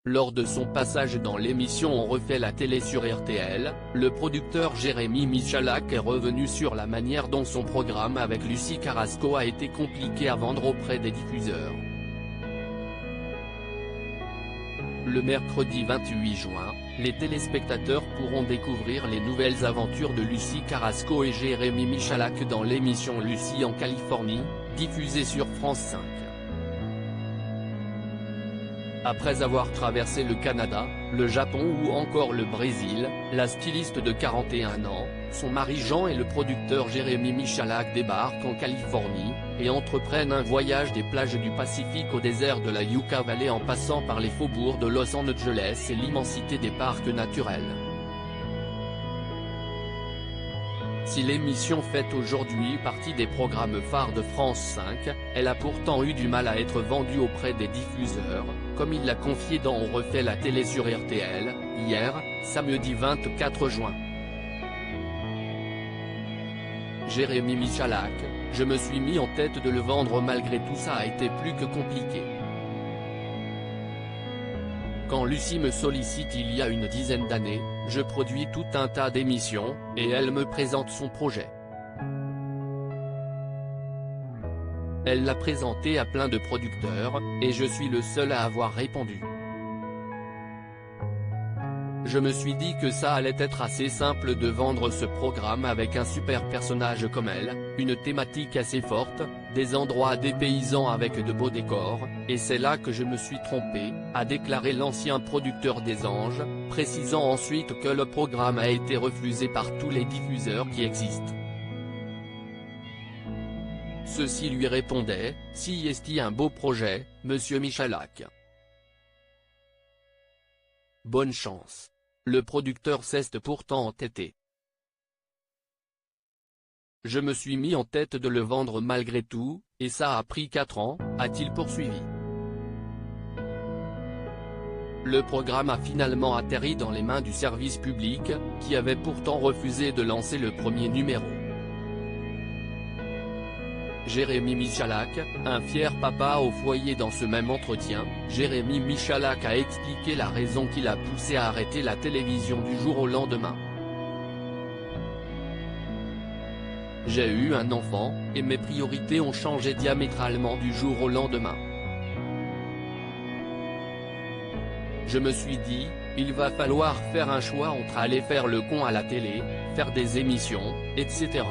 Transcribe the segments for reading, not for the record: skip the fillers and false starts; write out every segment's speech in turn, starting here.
Lors de son passage dans l'émission On refait la télé sur RTL, le producteur Jérémy Michalak est revenu sur la manière dont son programme avec Lucie Carrasco a été compliqué à vendre auprès des diffuseurs. Le mercredi 28 juin, les téléspectateurs pourront découvrir les nouvelles aventures de Lucie Carrasco et Jérémy Michalak dans l'émission Lucie en Californie, diffusée sur France 5. Après avoir traversé le Canada, le Japon ou encore le Brésil, la styliste de 41 ans, son mari Jean et le producteur Jérémy Michalak débarquent en Californie, et entreprennent un voyage des plages du Pacifique au désert de la Yucca Valley en passant par les faubourgs de Los Angeles et l'immensité des parcs naturels. Si l'émission fait aujourd'hui partie des programmes phares de France 5, elle a pourtant eu du mal à être vendue auprès des diffuseurs, comme il l'a confié dans On refait la télé sur RTL, hier, samedi 24 juin. Jérémy Michalak, je me suis mis en tête de le vendre malgré tout, ça a été plus que compliqué. Quand Lucie me sollicite il y a une dizaine d'années, je produis tout un tas d'émissions, et elle me présente son projet. Elle l'a présenté à plein de producteurs, et je suis le seul à avoir répondu. Je me suis dit que ça allait être assez simple de vendre ce programme avec un super personnage comme elle, une thématique assez forte, des endroits dépaysants avec de beaux décors, et c'est là que je me suis trompé, a déclaré l'ancien producteur des Anges, précisant ensuite que le programme a été refusé par tous les diffuseurs qui existent. Ceux-ci lui répondaient, si est-il un beau projet, monsieur Michalak. Bonne chance. Le producteur s'est pourtant entêté. Je me suis mis en tête de le vendre malgré tout, et ça a pris 4 ans, a-t-il poursuivi. Le programme a finalement atterri dans les mains du service public, qui avait pourtant refusé de lancer le premier numéro. Jérémy Michalak, un fier papa au foyer. Dans ce même entretien, Jérémy Michalak a expliqué la raison qui l'a poussé à arrêter la télévision du jour au lendemain. J'ai eu un enfant, et mes priorités ont changé diamétralement du jour au lendemain. Je me suis dit, il va falloir faire un choix entre aller faire le con à la télé, faire des émissions, etc.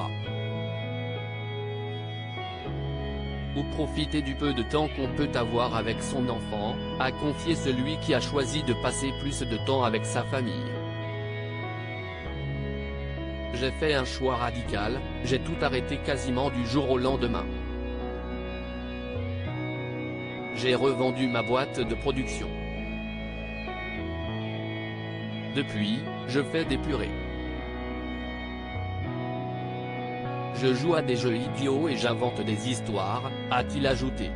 ou profiter du peu de temps qu'on peut avoir avec son enfant, a confié celui qui a choisi de passer plus de temps avec sa famille. J'ai fait un choix radical, j'ai tout arrêté quasiment du jour au lendemain. J'ai revendu ma boîte de production. Depuis, je fais des purées. Je joue à des jeux idiots et j'invente des histoires, a-t-il ajouté.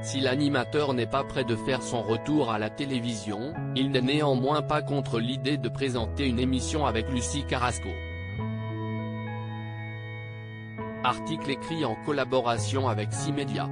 Si l'animateur n'est pas prêt de faire son retour à la télévision, il n'est néanmoins pas contre l'idée de présenter une émission avec Lucie Carrasco. Article écrit en collaboration avec 6 médias.